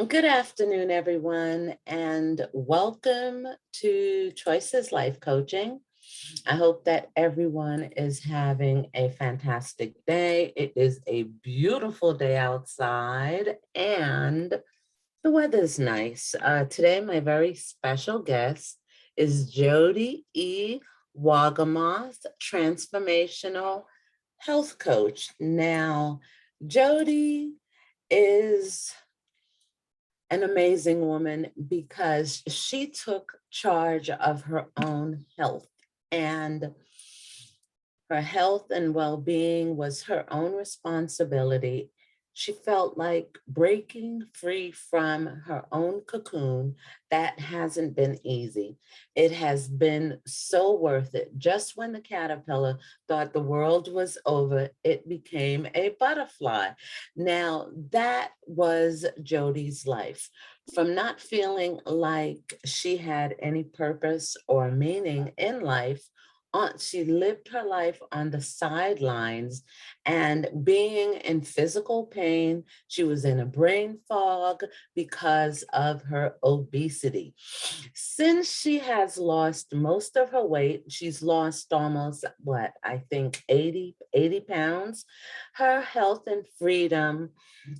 Good afternoon, everyone, and welcome to Choices Life Coaching. I hope that everyone is having a fantastic day. It is a beautiful day outside, and the weather's nice. Today, my very special guest is Jodi E Wolgamuth, transformational health coach. Now, Jodi is an amazing woman because she took charge of her own health, and her health and well-being was her own responsibility. She felt like breaking free from her own cocoon. That hasn't been easy. It has been so worth it. Just when the caterpillar thought the world was over, it became a butterfly. Now, that was Jodi's life. From not feeling like she had any purpose or meaning in life, she lived her life on the sidelines and being in physical pain. She was in a brain fog because of her obesity. Since she has lost most of her weight, she's lost almost what, I think 80 pounds. Her health and freedom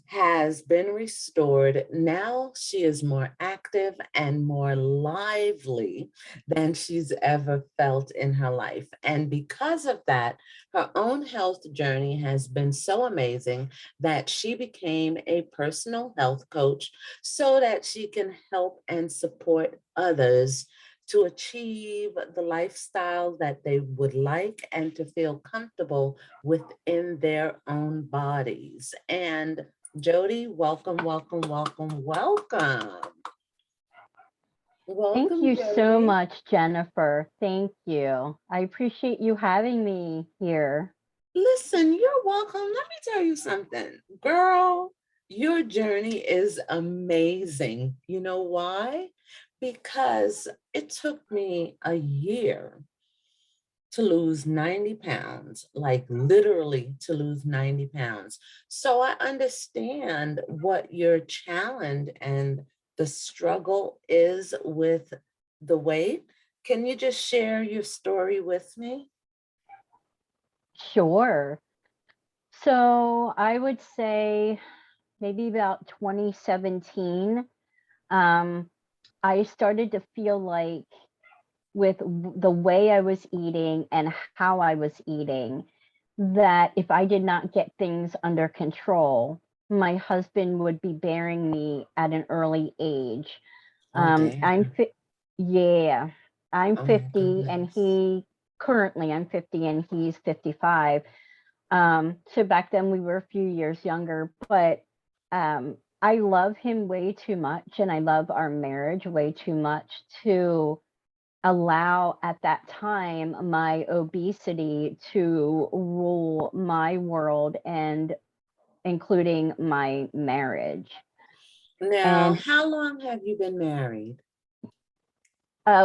has been restored. Now she is more active and more lively than she's ever felt in her life. And because of that, her own health journey has been so amazing that she became a personal health coach so that she can help and support others to achieve the lifestyle that they would like and to feel comfortable within their own bodies. And Jodi, welcome, welcome, welcome, welcome. Thank Welcome, you so Jodi. much, Jennifer. Thank you. I appreciate you having me here. Listen, you're welcome. Let me tell you something. Girl, your journey is amazing. You know why? Because it took me a year to lose 90 pounds, like literally to lose 90 pounds. So I understand what your challenge and the struggle is with the weight. Can you just share your story with me? Sure. So I would say maybe about 2017, um, I started to feel like with the way I was eating and how I was eating, that if I did not get things under control, my husband would be bearing me at an early age. Oh, I'm damn. fit. Yeah, I'm Oh, my 50 and goodness. I'm 50 and he's 55. So back then we were a few years younger, but I love him way too much and I love our marriage way too much to allow at that time my obesity to rule my world and including my marriage. Now, And how long have you been married?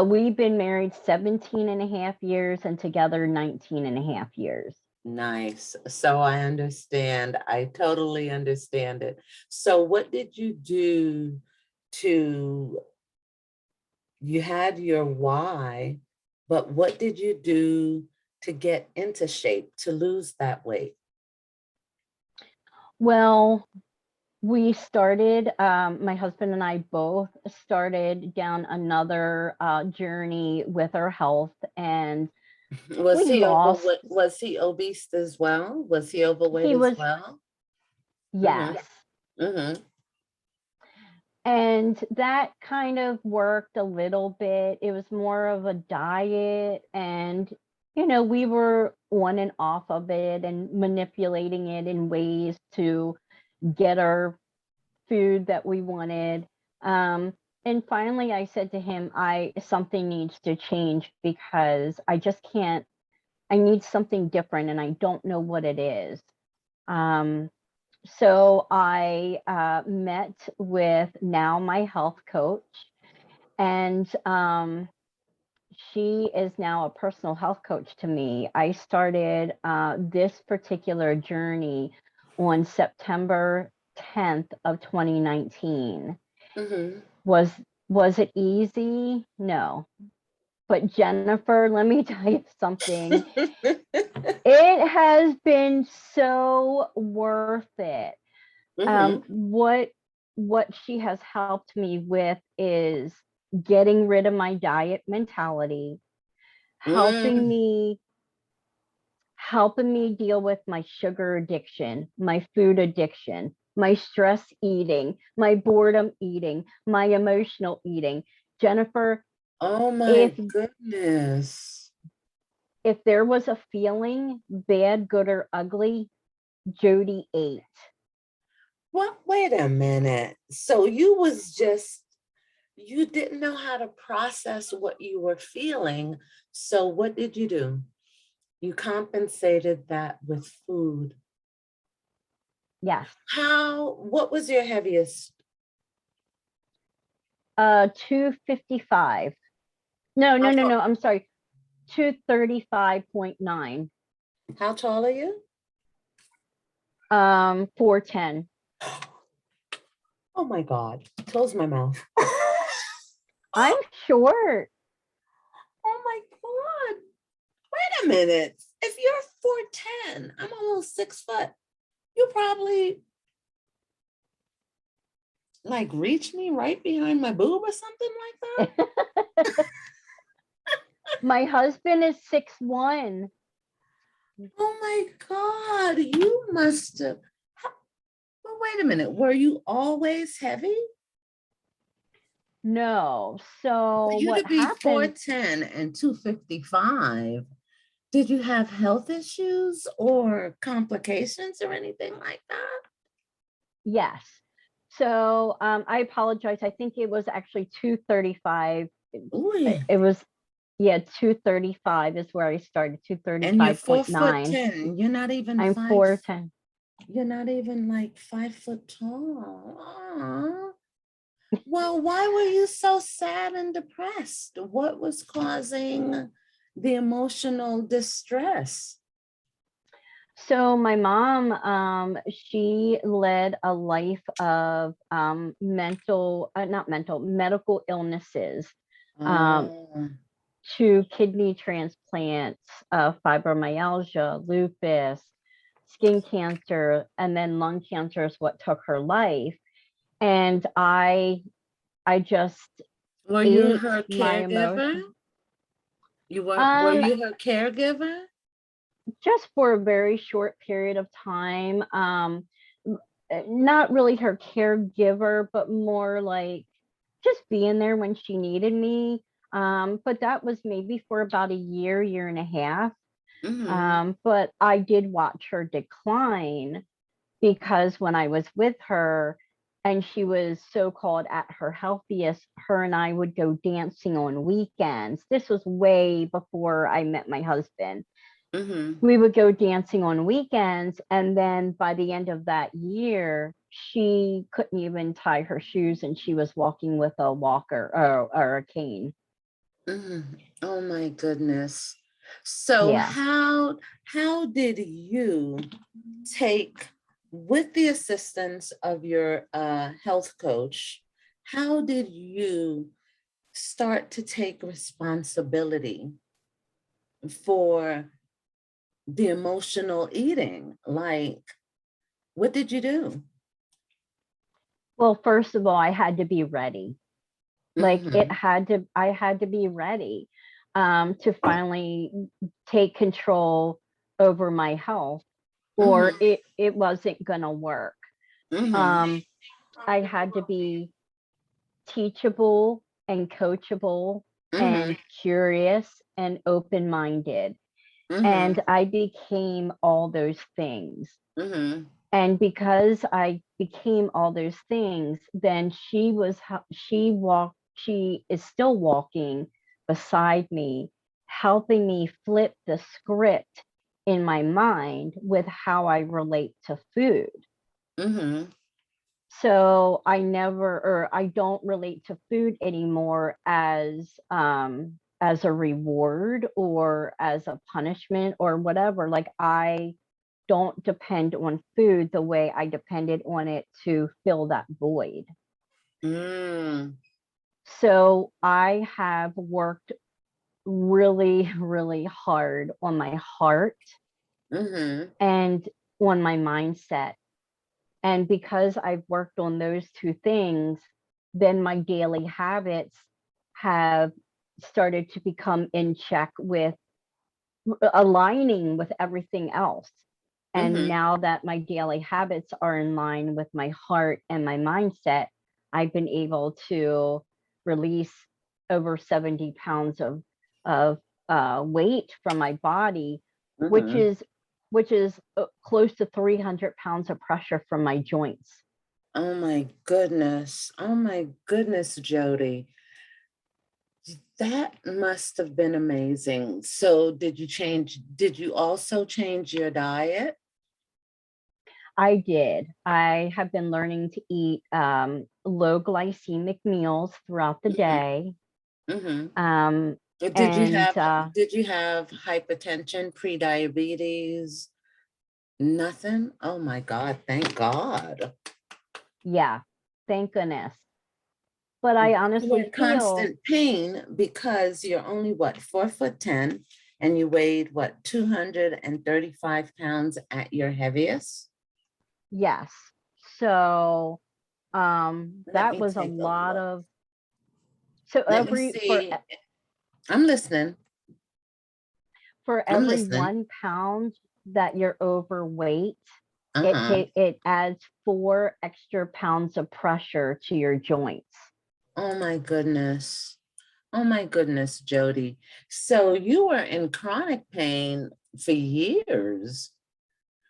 we've been married 17 and a half years and together 19 and a half years. Nice. So I understand. I totally understand it. So what did you do to, you had your why, but what did you do to get into shape, to lose that weight? Well, we started, my husband and I both started down another journey with our health, and we lost, Was he obese as well? Was he overweight he as was, well? Mm-hmm. yes. Mm-hmm. And that kind of worked a little bit. It was more of a diet, and, we were on and off of it and manipulating it in ways to get our food that we wanted. And finally I said to him, I something needs to change because I just can't, I need something different and I don't know what it is. Um, so I met with now my health coach, and she is now a personal health coach to me. I started this particular journey on September 10th of 2019. Mhm. Was was it easy? No. But Jennifer, let me tell you something. It has been so worth it. Mhm. What she has helped me with is getting rid of my diet mentality, helping Mm. me helping me deal with my sugar addiction, my food addiction, my stress eating, my boredom eating, my emotional eating. Jennifer, Oh if my goodness. there was a feeling, bad, good, or ugly, Jodi ate. What? Wait a minute. So you didn't know how to process what you were feeling. So what did you do? You compensated that with food. Yes. What was your heaviest? 255. No, How no, no, tall, no. I'm sorry. 235.9. how tall are you? 410. Oh my God. Close my mouth. I'm short. Oh my God. Wait a minute. If you're 4'10", I'm almost 6 foot. You probably like reach me right behind my boob or something like that. My husband is 6'1". Oh my God. You must have. Well, wait a minute. Were you always heavy? No. For So you to what be happened? 4'10" and 255, did you have health issues or complications or anything like that? Yes. So I apologize. I think it was actually 235. Oh, yeah. It was, yeah, 235 is where I started. And you're 4 foot 235.9. 10. You're not even I'm five. 4'10". You're not even like 5 foot tall. Aw. Well, why were you so sad and depressed? What was causing the emotional distress? So my mom, she led a life of not mental, medical illnesses, um, Oh, to kidney transplants, fibromyalgia, lupus, skin cancer, and then lung cancer is what took her life. And I just were you ate her my caregiver? emotion. Were Um, you her caregiver? just for a very short period of time. Not really her caregiver, but more like just being there when she needed me. But that was maybe for about a year, year and a half. Mm-hmm. But I did watch her decline because when I was with her and she was so-called at her healthiest, her and I would go dancing on weekends. This was way before I met my husband. Mm-hmm. We would go dancing on weekends, and then by the end of that year she couldn't even tie her shoes and she was walking with a walker, or a cane. Mm-hmm. Oh my goodness. So Yeah. how did you take, with the assistance of your health coach, how did you start to take responsibility for the emotional eating? Like, what did you do? Well, first of all, I had to be ready. Like, Mm-hmm. I had to be ready, to finally take control over my health, or Mm-hmm. it wasn't gonna work. Mm-hmm. um I had to be teachable and coachable Mm-hmm. and curious and open minded. Mm-hmm. And I became all those things. Mm-hmm. And because I became all those things, then she is still walking beside me, helping me flip the script in my mind with how I relate to food. Mm-hmm. So I don't relate to food anymore as a reward or as a punishment or whatever. Like, I don't depend on food the way I depended on it to fill that void. Mm. So I have worked really, really hard on my heart Mm-hmm. and on my mindset. And because I've worked on those two things, then my daily habits have started to become in check with aligning with everything else. And Mm-hmm. now that my daily habits are in line with my heart and my mindset, I've been able to release over 70 pounds of weight from my body, which Mm-hmm. is which is close to 300 pounds of pressure from my joints. Oh my goodness. Oh my goodness, Jodi. That must have been amazing. So did you also change your diet? I did. I have been learning to eat low glycemic meals throughout the Mm-hmm. day. Mm-hmm. Um, Did you and have did you have hypertension, pre-diabetes? Nothing? Oh my God, thank God. Yeah, thank goodness. But I You were in honestly feel, constant pain because you're only what, 4'10", and you weighed what, 235 pounds at your heaviest? yes. So Let that me was a take a lot look. of, so Let me every see. I'm listening. for I'm every listening. 1 pound that you're overweight, Uh-huh. it adds 4 extra pounds of pressure to your joints. Oh my goodness. Oh my goodness, Jodi. So you were in chronic pain for years.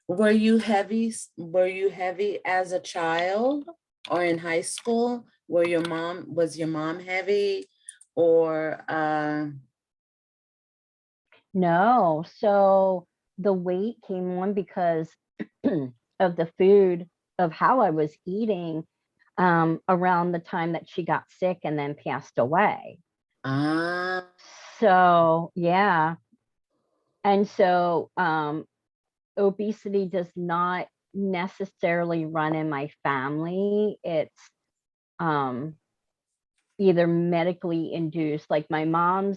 Were you heavy as a child or in high school? Was your mom heavy or No, so the weight came on because of the food, of how I was eating around the time that she got sick and then passed away. ah So, yeah. And so, obesity does not necessarily run in my family. It's um, either medically induced, like my mom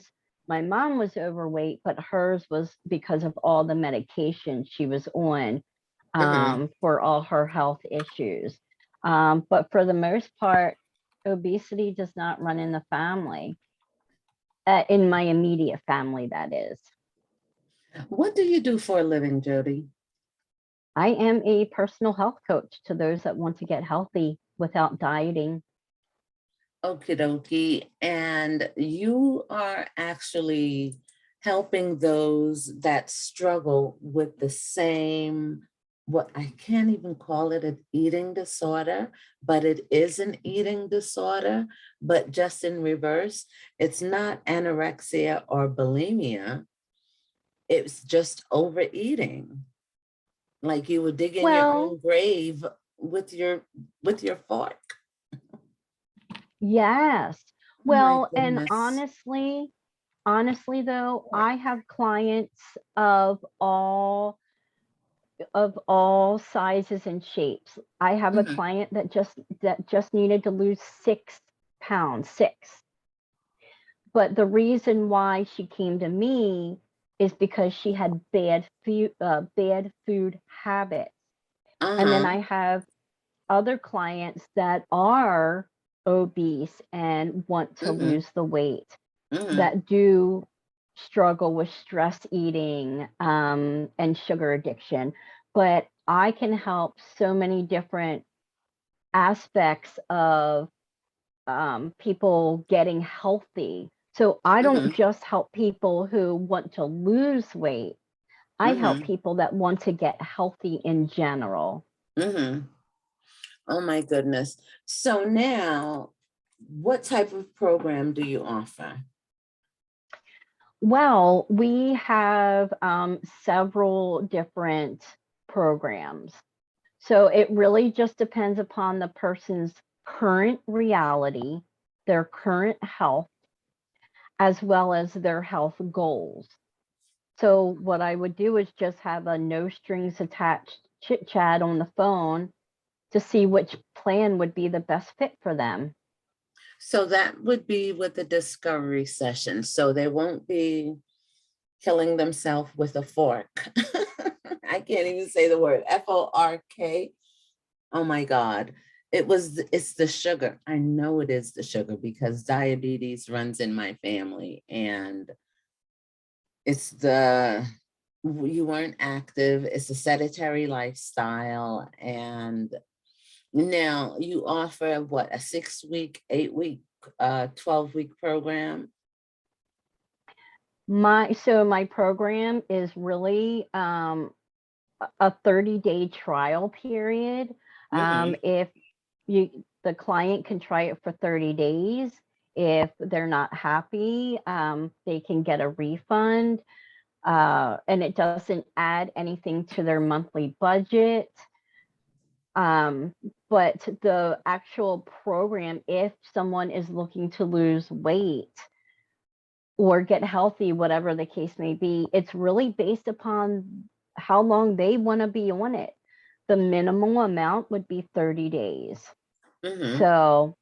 was overweight, but hers was because of all the medication she was on mhm. for all her health issues. But for the most part, obesity does not run in the family, in my immediate family, that is. What do you do for a living, Jodi? I am a personal health coach to those that want to get healthy without dieting. Okie dokie. And you are actually helping those that struggle with the same, what I can't even call it an eating disorder, but it is an eating disorder, but just in reverse. It's not anorexia or bulimia. It's just overeating. Like you would dig in your Well, own grave with your fork. yes. Oh my Well, and goodness. honestly though, I have clients of all sizes and shapes. I have a Mhm, client that just needed to lose 6 pounds, 6. But the reason why she came to me is because she had bad food habits. And then uh-huh. I have other clients that are obese and want to Mhm, lose the weight, mhm, that do struggle with stress eating and sugar addiction. But I can help so many different aspects of people getting healthy. So I don't mhm, just help people who want to lose weight. I help mhm, people that want to get healthy in general. mhm. Oh my goodness. So now, what type of program do you offer? Well, we have several different programs. So it really just depends upon the person's current reality, their current health, as well as their health goals. So what I would do is just have a no strings attached chit chat on the phone to see which plan would be the best fit for them. So that would be with the discovery session. So they won't be killing themselves with a fork. I can't even say the word FORK. Oh my God. It's the sugar. I know it is the sugar because diabetes runs in my family, and it's you weren't active. It's a sedentary lifestyle. And now you offer what, a 6-week, 8-week, 12-week program? My program is really a 30-day trial period. Mm-hmm. If the client can try it for 30 days. If they're not happy, they can get a refund. And it doesn't add anything to their monthly budget. But the actual program, if someone is looking to lose weight or get healthy, whatever the case may be, it's really based upon how long they want to be on it. The minimum amount would be 30 days. Mm-hmm. So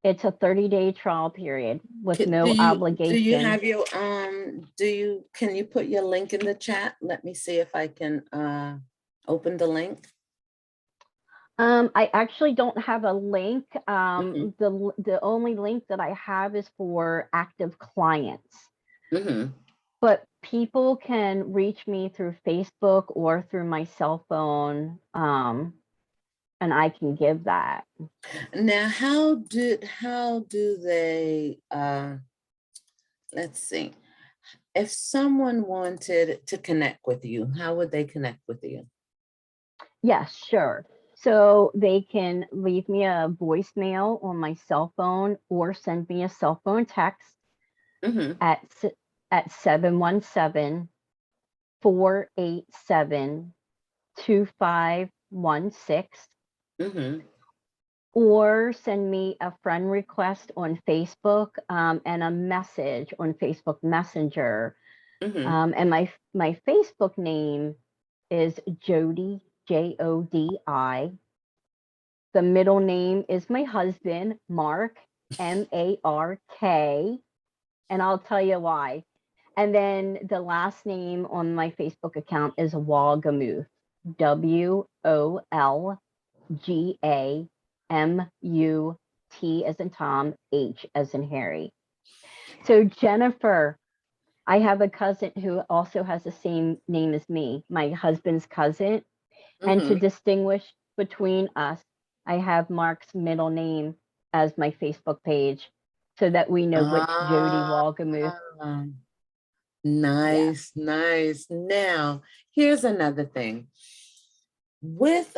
it's a 30-day trial period with Do no you obligation. have your can you put your link in the chat? Let me see if I can open the link. I actually don't have a link. Mm-hmm. The only link that I have is for active clients. Mm-hmm. But people can reach me through Facebook or through my cell phone, and I can give that. Now, how do they let's see. If someone wanted to connect with you, how would they connect with you? Yes, sure. So they can leave me a voicemail on my cell phone or send me a cell phone text Mm-hmm. at at 717-487-2516, Mm-hmm. or send me a friend request on Facebook, and a message on Facebook Messenger. Mm-hmm. And my Facebook name is Jodi, Jodi. The middle name is my husband, Mark, Mark, and I'll tell you why. And then the last name on my Facebook account is Wolgamuth, Wolgamut, as in Tom, H as in Harry. So Jennifer, I have a cousin who also has the same name as me, my husband's cousin. And to Mm-hmm. distinguish between us, I have Mark's middle name as my Facebook page so that we know which Jodi Ah, Wolgamuth. Yeah. nice, nice. Now, here's another thing. With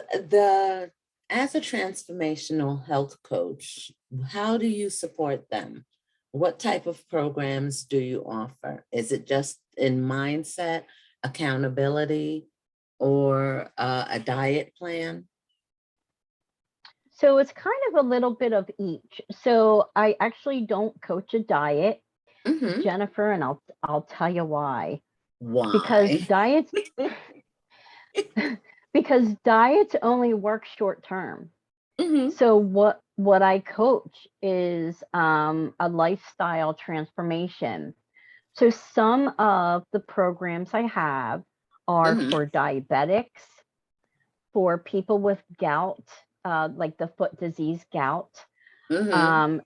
as a transformational health coach, how do you support them? What type of programs do you offer? Is it just in mindset, accountability, or a diet plan? So it's kind of a little bit of each. So I actually don't coach a diet, Mm-hmm. Jennifer, and I'll tell you why. Because Why? diets because diets only work short term. Mm-hmm. So what I coach is a lifestyle transformation. So some of the programs I have are Mm-hmm. for diabetics, for people with gout, like the foot disease gout. Mm-hmm. Um,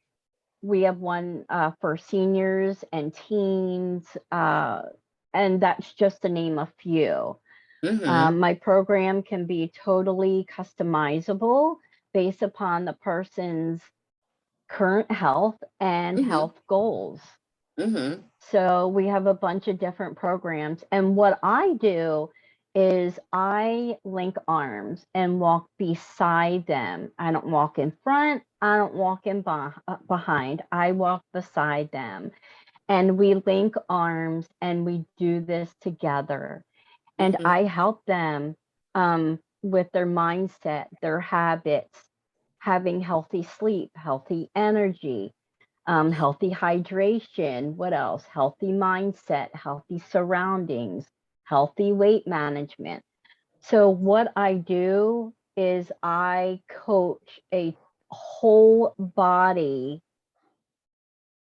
we have one for seniors and teens, and that's just to name a few. Mm-hmm. My program can be totally customizable based upon the person's current health and Mm-hmm. health goals. Mm-hmm. So we have a bunch of different programs. And what I do is I link arms and walk beside them. I don't walk in front, I don't walk in behind, I walk beside them. And we link arms and we do this together. And Mm-hmm. I help them with their mindset, their habits, having healthy sleep, healthy energy, healthy hydration. What else? Healthy mindset, healthy surroundings, healthy weight management. So, what I do is I coach whole body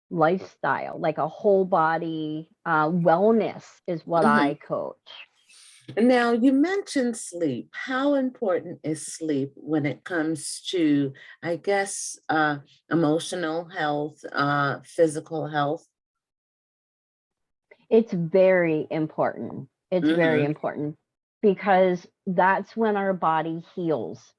lifestyle, like a whole body wellness is what Mhm. I coach. Now, you mentioned sleep. How important is sleep when it comes to, I guess, emotional health, physical health? It's very important. It's very Mhm, important because that's when our body heals,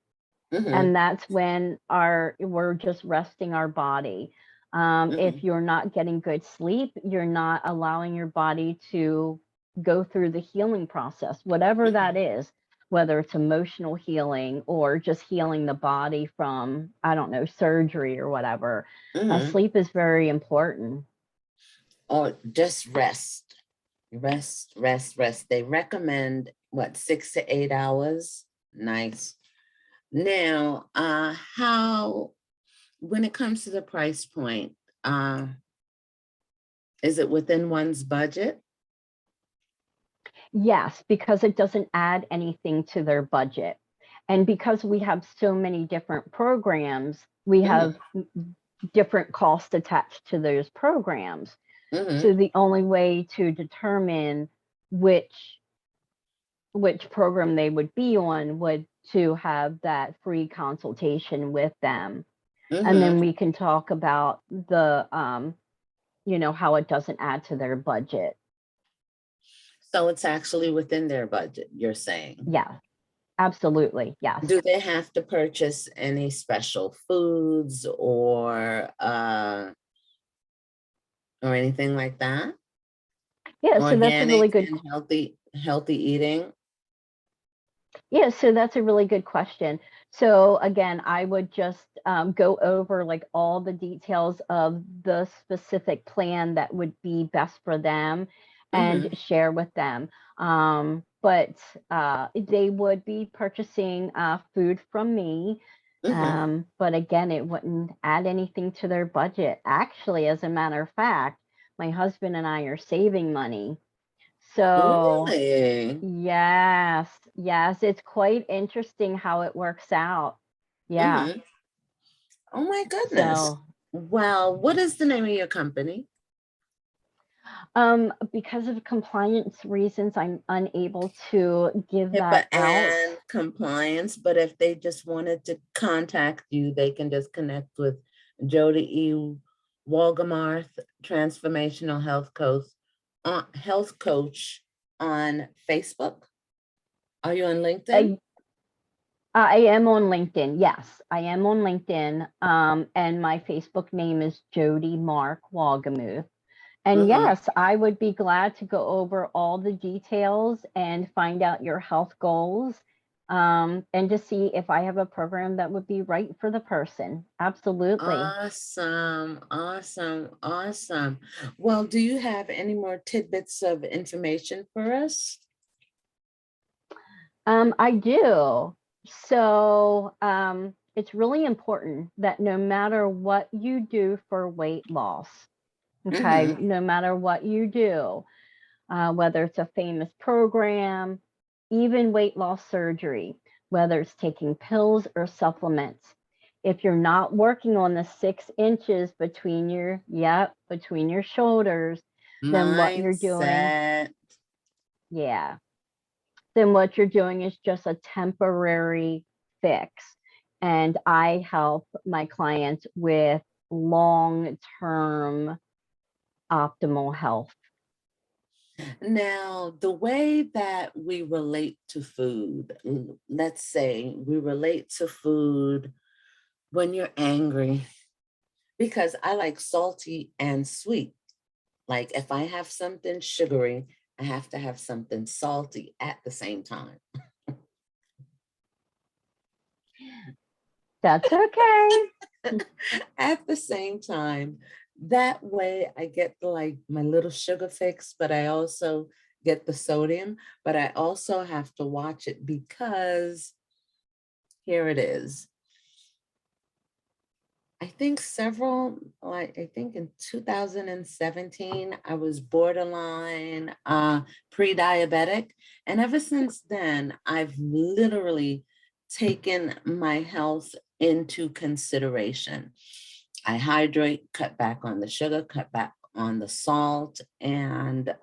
mhm, and that's when our we're just resting our body. If mhm, you're not getting good sleep, you're not allowing your body to go through the healing process, whatever that mhm, is, whether it's emotional healing or just healing the body from, I don't know, surgery or whatever. mhm. Sleep is very important. Or just rest, rest, rest, rest. They recommend what, 6 to 8 hours? Nice. Now, how, when it comes to the price point, uh, is it within one's budget? Yes, because it doesn't add anything to their budget. And because we have so many different programs, we have Mhm, different costs attached to those programs. So mhm, the only way to determine which which program they would be on would to have that free consultation with them. And then mhm. we can talk about how it doesn't add to their budget. So it's actually within their budget, you're saying? Yeah, absolutely. Yes. Do they have to purchase any special foods or anything like that? Yeah, so that's a really Organic good and healthy eating? Yeah, so that's a really good question. So again, I would just go over like all the details of the specific plan that would be best for them and Mhm, share with them. But they would be purchasing food from me. mhm. But again, it wouldn't add anything to their budget. Actually, as a matter of fact, my husband and I are saving money. So Really? yes, yes, it's quite interesting how it works out. Yeah. Mhm. Oh my goodness. So, Well, what is the name of your company? because of compliance reasons, I'm unable to give HIPAA that out. and compliance, but if they just wanted to contact you, they can just connect with Jodi E. Wolgamuth, Transformational Health Coach on Facebook. Are you on LinkedIn? I I am on LinkedIn. Yes, I am on LinkedIn. And my Facebook name is Jodi Mark Wolgamuth. And Mm-hmm. yes, I would be glad to go over all the details and find out your health goals, and to see if I have a program that would be right for the person. Absolutely. Awesome, awesome, awesome. Well, do you have any more tidbits of information for us? I do. So, it's really important that no matter what you do for weight loss, okay, Mm-hmm. no matter what you do, whether it's a famous program, even weight loss surgery, whether it's taking pills or supplements. If you're not working on the 6 inches between your shoulders, then what you're doing, Mindset. yeah, then what you're doing is just a temporary fix. And I help my clients with long term optimal health. Now, the way that we relate to food, let's say we relate to food when you're angry, because I like salty and sweet. Like if I have something sugary, I have to have something salty at the same time. That's okay. At the same time. That way I get like my little sugar fix, but I also get the sodium, but I also have to watch it because here it is. I think in 2017, I was borderline pre-diabetic. And ever since then, I've literally taken my health into consideration. I hydrate, cut back on the sugar, cut back on the salt, and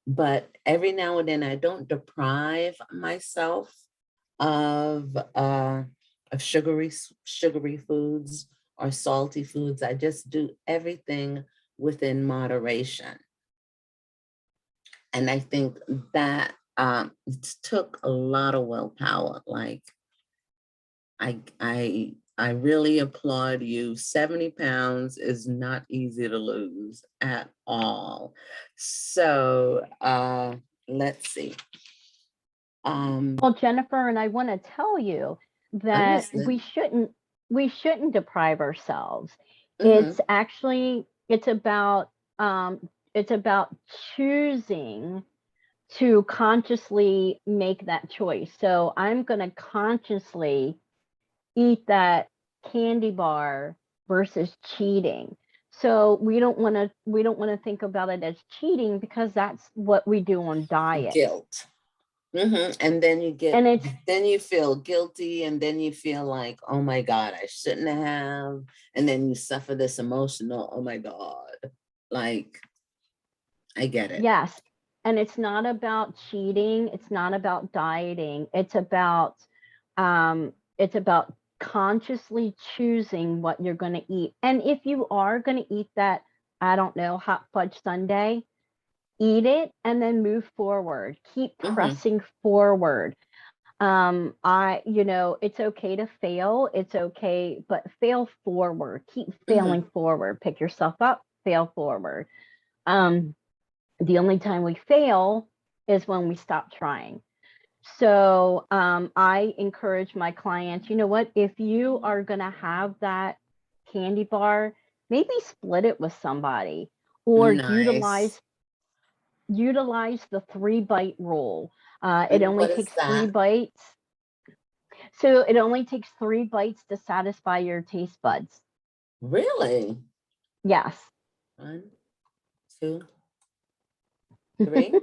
but every now and then I don't deprive myself of sugary foods or salty foods. I just do everything within moderation. And I think that it took a lot of willpower. Like I really applaud you. 70 pounds is not easy to lose at all. So let's see. Well, Jennifer, and I want to tell you that we shouldn't deprive ourselves. It's actually it's about choosing to consciously make that choice. So I'm going to consciously eat that candy bar versus cheating. So we don't want to think about it as cheating, because that's what we do on diets. Guilt. And then you feel guilty, and then you feel like, oh my God, I shouldn't have. And then you suffer this emotional, oh my God, like, I get it. Yes. And it's not about cheating. It's not about dieting. It's about consciously choosing what you're going to eat. And if you are going to eat that, I don't know, hot fudge sundae, eat it and then move forward. Keep pressing forward. It's okay to fail. It's okay, but fail forward. Keep failing forward. Pick yourself up, fail forward. The only time we fail is when we stop trying. So I encourage my clients, you know what, if you are going to have that candy bar, maybe split it with somebody, or Nice. utilize the 3-bite rule. It only takes 3 bites. So it only takes 3 bites to satisfy your taste buds. Really? Yes. 1, 2, 3.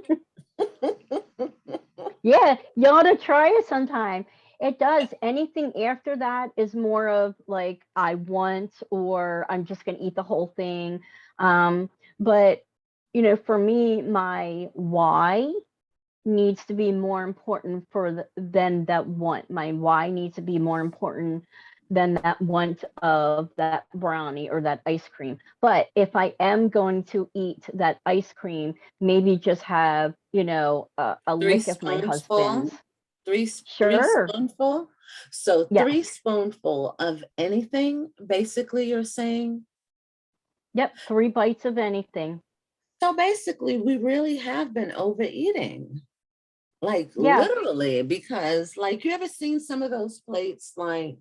Yeah, you ought to try it sometime. It does. Anything after that is more of like, I want, or I'm just going to eat the whole thing. But, for me, my why needs to be more important than that want. My why needs to be more important than that want of that brownie or that ice cream. But if I am going to eat that ice cream, maybe just have, a lick of my husband's. Three Sure. spoonful. So Yes. 3 spoonful of anything, basically, you're saying? Yep. 3 bites of anything. So basically, we really have been overeating. Like, Yes. literally, because like, you ever seen some of those plates, like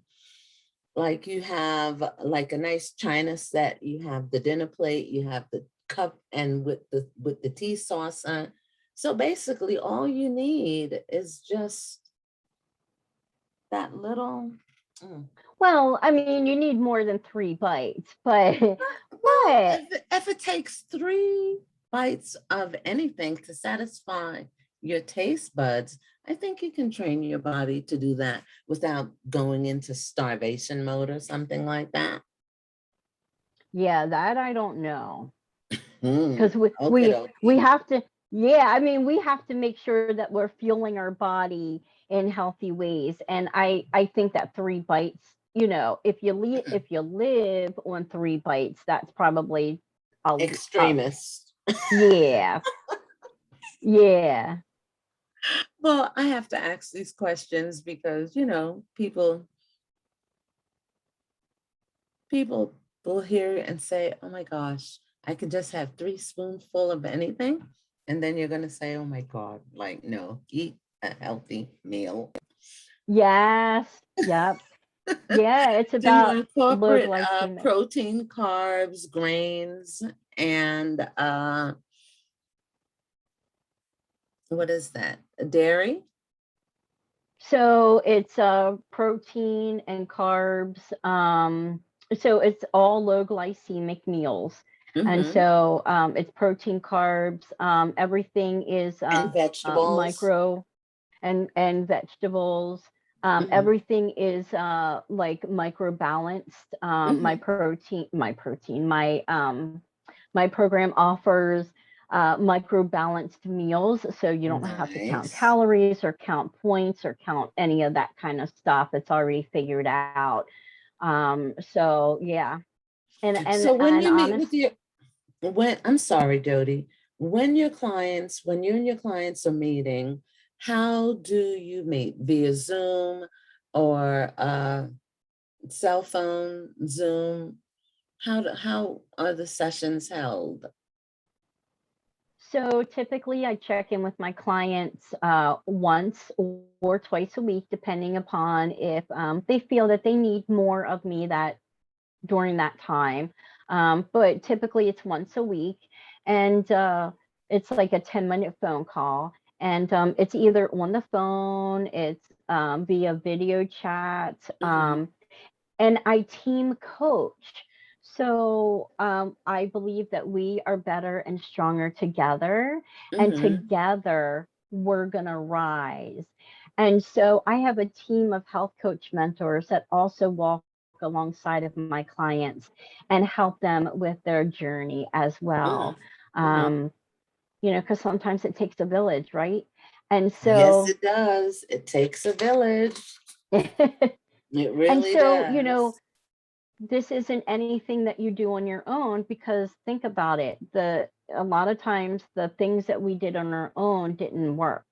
you have like a nice china set, you have the dinner plate, you have the cup, and with the tea sauce on. So basically, all you need is just that little. Well, I mean, you need more than 3 bites, but Well, if it takes 3 bites of anything to satisfy your taste buds, I think you can train your body to do that without going into starvation mode or something like that. yeah, that I don't know. Because Because we have to, yeah, I mean, we have to make sure that we're fueling our body in healthy ways. And I think that 3 bites, if you live on 3 bites, that's probably extremist. Yeah. Yeah. Well, I have to ask these questions because, people will hear and say, oh my gosh, I could just have 3 spoonful of anything. And then you're going to say, oh my God, like, no, eat a healthy meal. Yes. Yep. Yeah. It's Do you about low incorporate glycemic. protein, carbs, grains, and what is that? Dairy? So it's protein and carbs. So it's all low glycemic meals. And so it's protein, carbs, everything is And vegetables. micro and vegetables. Mhm. Everything is like micro balanced. Mhm. My program offers micro balanced meals, so you don't have to count Nice. calories or count points or count any of that kind of stuff. It's already figured out. So yeah, So when and you meet honest. with your when I'm sorry, Jody, when you and your clients are meeting, how do you meet? Via Zoom or cell phone, Zoom? How are the sessions held? So typically, I check in with my clients once or twice a week, depending upon if they feel that they need more of me that during that time. But typically, it's once a week, and it's like a 10-minute phone call. And it's either on the phone, it's via video chat, Mhm. and I team coach. So I believe that we are better and stronger together, and Mhm. together we're going to rise. And so I have a team of health coach mentors that also walk alongside of my clients and help them with their journey as Mhm. well. Mhm. Um, because sometimes it takes a village, right? And Yes, so, it does. It takes a village. It and really so, does. this isn't anything that you do on your own, because think about it, the a lot of times the things that we did on our own didn't work.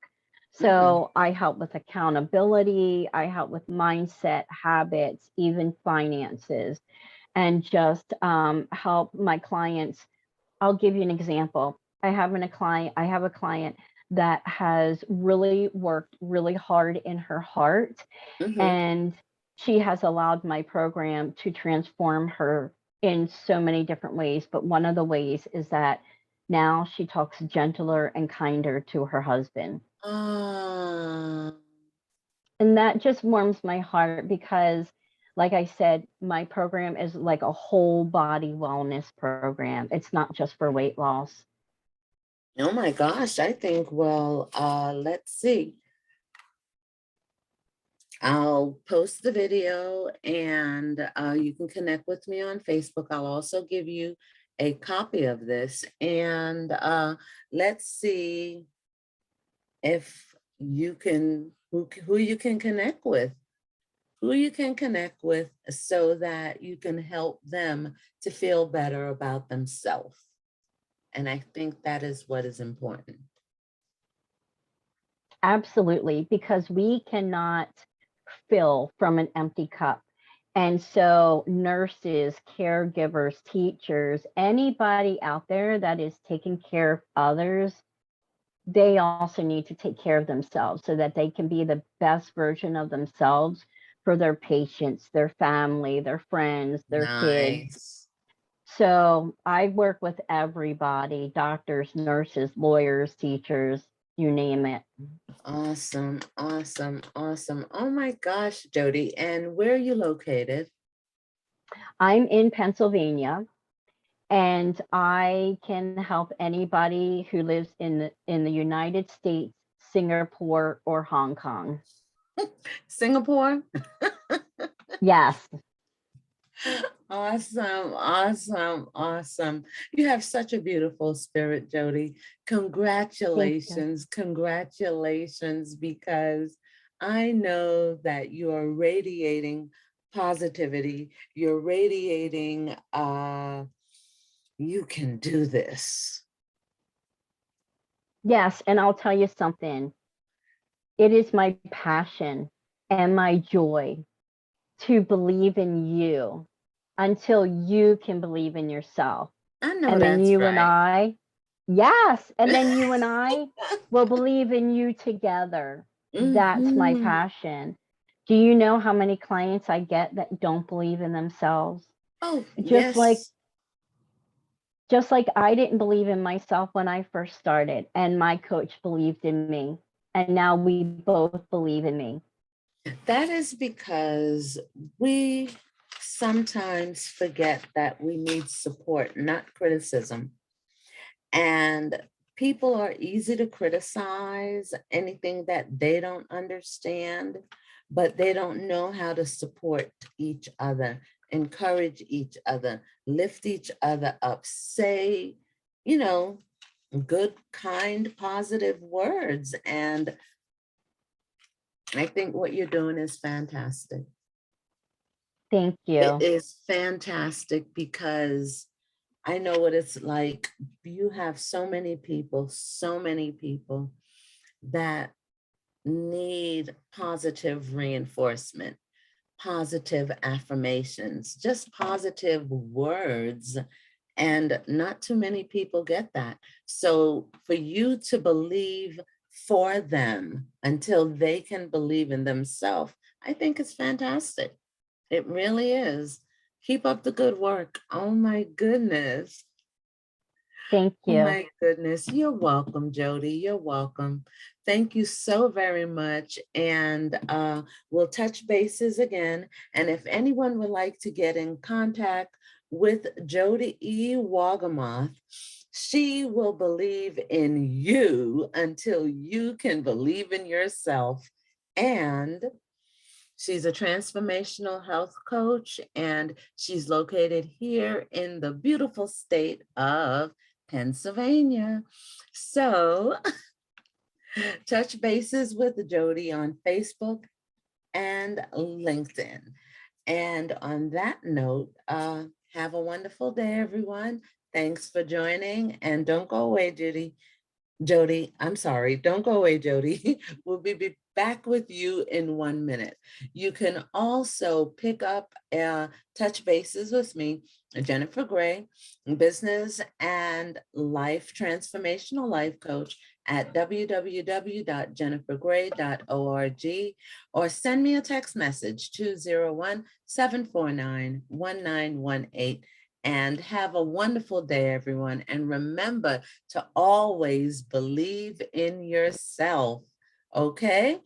Mhm. So I help with accountability, I help with mindset, habits, even finances, and just help my clients. I'll give you an example. I have a client that has really worked really hard in her heart, Mhm. and she has allowed my program to transform her in so many different ways. But one of the ways is that now she talks gentler and kinder to her husband. Ah. And that just warms my heart because, like I said, my program is like a whole body wellness program. It's not just for weight loss. Oh my gosh, I think, well, let's see. I'll post the video and you can connect with me on Facebook. I'll also give you a copy of this and let's see if you can, who you can connect with, who you can connect with so that you can help them to feel better about themselves. And I think that is what is important. Absolutely, because we cannot fill from an empty cup. And so, nurses, caregivers, teachers, anybody out there that is taking care of others, they also need to take care of themselves so that they can be the best version of themselves for their patients, their family, their friends, their kids. Nice. So, I work with everybody: doctors, nurses, lawyers, teachers, you name it. Awesome, awesome, awesome. Oh my gosh, Jody. And where are you located? I'm in Pennsylvania, and I can help anybody who lives in the United States, Singapore, or Hong Kong. Singapore? Yes, Awesome, awesome, awesome. You have such a beautiful spirit, Jody. thank you. Congratulations, congratulations, because I know that you are radiating positivity. You're radiating, you can do this. Yes, and I'll tell you something. It is my passion and my joy to believe in you until you can believe in yourself. I know And then that's you and right. I, yes, and then you and I will believe in you together. That's my Mhm. passion. Do you know how many clients I get that don't believe in themselves? Oh, Just like yes. just like I didn't believe in myself when I first started, and my coach believed in me, and now we both believe in me. That is because we sometimes forget that we need support, not criticism. And People are easy to criticize, anything that they don't understand, but they don't know how to support each other, encourage each other, lift each other up, say, you know, good, kind, positive words. And I think what you're doing is fantastic. Thank It you. is fantastic because I know what it's like. You have so many people that need positive reinforcement, positive affirmations, just positive words. And not too many people get that. So for you to believe for them until they can believe in themselves, I think it's fantastic. It really is. Keep up the good work. Oh my goodness. Thank Oh you. my goodness. You're welcome, Jodi. You're welcome. Thank you so very much. And we'll touch bases again. And if anyone would like to get in contact with Jodi E Wolgamuth, she will believe in you until you can believe in yourself. And she's a transformational health coach, and she's located here in the beautiful state of Pennsylvania. So touch bases with Jodi on Facebook and LinkedIn. And on that note, have a wonderful day, everyone. Thanks for joining, and don't go away, Jodi, I'm sorry, don't go away, Jodi. We'll be back with you in 1 minute. You can also pick up touch bases with me, Jennifer Gray, business and life transformational life coach at www.jennifergray.org, or send me a text message 201-749-1918. And have a wonderful day, everyone. And remember to always believe in yourself, okay?